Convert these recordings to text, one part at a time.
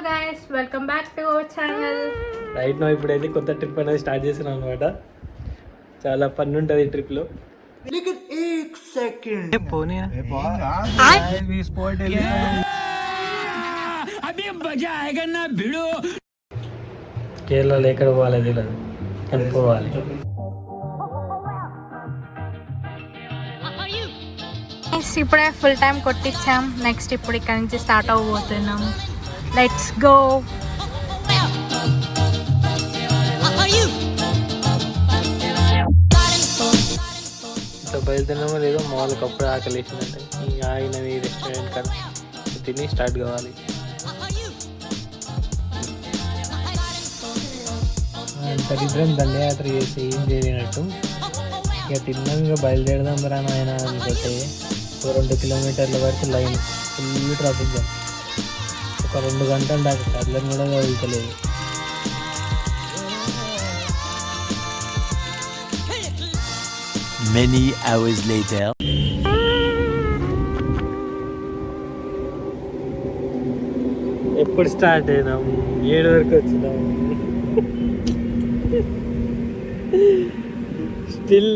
guys, welcome back to our channel. Right now ఇప్పుడైతే కొత్త trip అనేది స్టార్ట్ చేస్తున్నాం అనమాట. చాలా ఫన్ ఉంటుంది ఈ ట్రిప్ లో. కేరళలో ఎక్కడ పోవాలి తెలియదు కానీ పోవాలి. ఇప్పుడే ఫుల్ టైం కొట్టించాం. నెక్స్ట్ ఇప్పుడు ఇక్కడ నుంచి స్టార్ట్ అవ్వబోతున్నాం. Let's go. ఇంకా బయలుదేరినామో లేదో మామూలుగా అప్పుడే ఆకలి వేసిందంటే ఈ ఆగినవి రెస్టారెంట్ కానీ తిని స్టార్ట్ కావాలి. దరిద్రం దండయాత్ర చేసి ఏం చేయనట్టు ఇక తిన్నాం. ఇక బయలుదేరదాం రా నాయన అనుకుంటే 2 కిలోమీటర్ల వరకు లైన్ ఫుల్ ట్రాఫిక్ జామ్. ఒక 2 గంటలు దాకా కదలం కూడా వెళ్తలేదు. Many hours later. ఎప్పుడు స్టార్ట్ అయినాం 7 వరకు వచ్చినాం. స్టిల్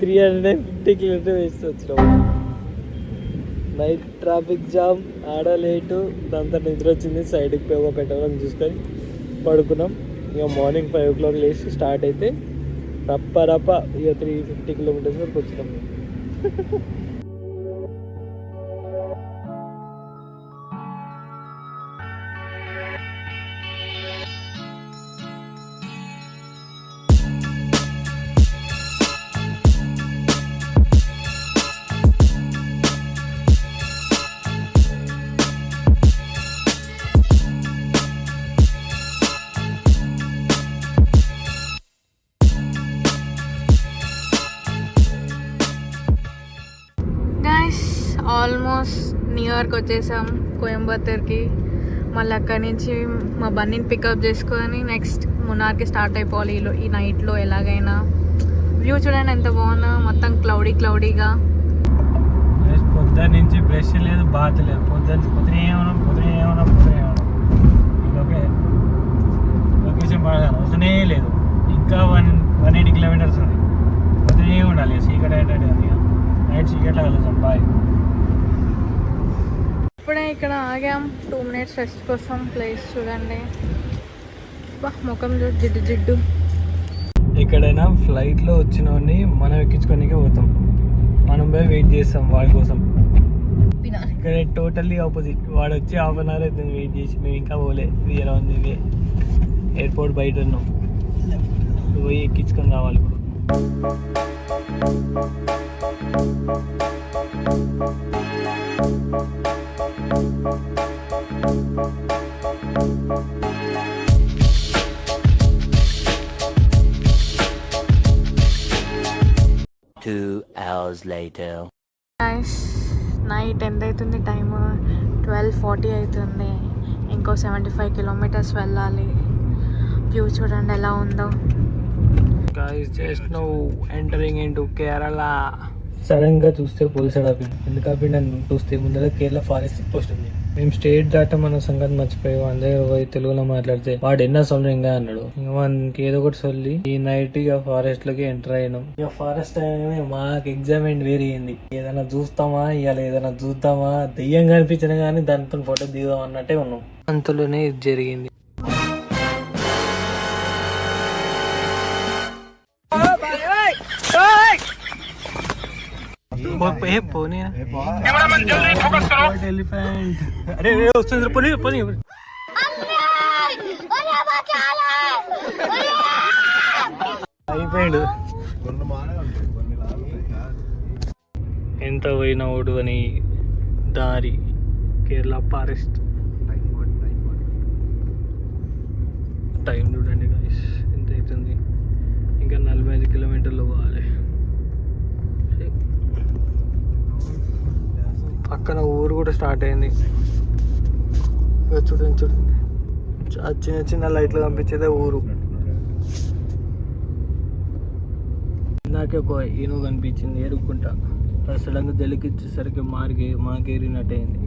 350 కిలోమీటర్ వేసి వచ్చినాం. నైట్ ట్రాఫిక్ జామ్, ఆడ లేటు, దాంతో నిద్ర వచ్చింది. సైడ్కి పోగో పెట్టాలని చూసుకొని పడుకున్నాం. ఇక మార్నింగ్ 5 o'clock లేచి స్టార్ట్ అయితే రప్ప ఇక 350 కిలోమీటర్స్ వరకు వచ్చినాం. ఆల్మోస్ట్ న్యూయార్క్ వచ్చేసాం, కోయంబత్తూర్కి. మళ్ళీ అక్కడి నుంచి మా బన్నీని పికప్ చేసుకొని నెక్స్ట్ మున్నార్కి స్టార్ట్ అయిపోవాలి. ఈ నైట్లో ఎలాగైనా. వ్యూ చూడండి ఎంత బాగుందో, మొత్తం క్లౌడీగా. పొద్దున్న నుంచి బ్రష్ లేదు, బాత్ లేదు. పొద్దునే ఏమన్నా ఓకే లొకేషన్ బాగా వస్తూనే లేదు. ఇంకా 180 కిలోమీటర్స్ ఉంది. పొద్దునే ఉండాలి. చీకటి ఏంటంటే నైట్ చీకట్లో కలుస్తాం. బాయ్. ఇప్పుడే ఇక్కడ ఆగాం 2 minutes రెస్ట్ కోసం. ప్లేస్ చూడండి, ముఖం జిడ్డు. ఎక్కడైనా ఫ్లైట్లో వచ్చిన వాడిని మనం ఎక్కించుకోనికే పోతాం. మనం పోయి వెయిట్ చేస్తాం వాడి కోసం. ఇక్కడ టోటల్లీ ఆపోజిట్. వాడు వచ్చి 1/2 hour అవుతుంది వెయిట్ చేసి. మేము ఇంకా పోలే. We are on the way. Airport బయట ఉన్నాం. పోయి ఎక్కించుకొని రావాలి ఇప్పుడు. Two hours later. నైట్ ఎంత అవుతుంది? టైమ్ 12:40 అవుతుంది. ఇంకో 75 kilometers వెళ్ళాలి. వ్యూ చూడండి ఎలా ఉందో. Guys, just now entering into Kerala. Sudden గా చూస్తే పోలీసు ఆపింది. ఎందుకు ఆపిండి చూస్తే ముందర కేరళ ఫారెస్ట్ పోస్ట్ ఉంది. మేము స్టేట్ దాటా మన సంగతి మర్చిపోయి అందరూ పోయి తెలుగులో మాట్లాడితే వాడు ఎన్న సొల్లింగా అన్నాడు. ఇంకా మనకి ఏదో ఒకటి సొల్లి ఈ నైట్ ఇక ఫారెస్ట్ లోకి ఎంటర్ అయినాం. ఇక ఫారెస్ట్ అయినా మాకు ఎగ్జామెంట్ వేరే అయింది. ఏదైనా చూస్తామా ఇవాళ, ఏదైనా చూద్దామా, దెయ్యం కనిపించిన కానీ దానితో ఫోటో దిగుదాం అన్నట్టే ఉన్నాం. అంతలోనే ఇది జరిగింది. పోనీ ఎలిఫెంట్. అరే వస్తుంది. పోనీ అయిపోయాడు. ఎంత పోయినా ఓడు అని దారి కేరళ ఫారెస్ట్. టైం చూడండి గైస్ ఎంత అవుతుంది. ఇంకా 45 కిలోమీటర్లు పోవాలి. పక్కన ఊరు కూడా స్టార్ట్ అయింది. చూడండి చిన్న లైట్లు కనిపించేదే ఊరు. ఇందాకే ఒక ఏనుగు కనిపించింది ఎరుక్కుంటా. సడన్గా జలికిచ్చేసరికి మాకేరినట్టయింది.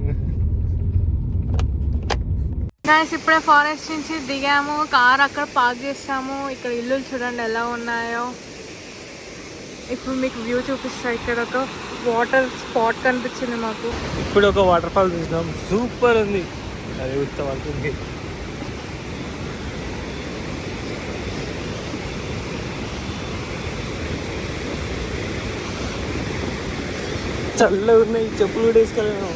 గాయస్ ఇప్పుడే ఫారెస్ట్ నుంచి దిగాము, కార్ అక్కడ పార్క్ చేసాము. ఇక్కడ ఇల్లులు చూడండి ఎలా ఉన్నాయో. ఇప్పుడు మీకు వ్యూ చూపిస్తా. ఇక్కడ ఒక వాటర్ స్పాట్ కనిపించింది మాకు. ఇప్పుడు ఒక వాటర్ ఫాల్ చూసినాం, సూపర్ ఉంది. అది ఉత్త పడుతుంది. చల్లగా ఉన్నాయి, చెప్పులు కూడా వేసుకోలేము.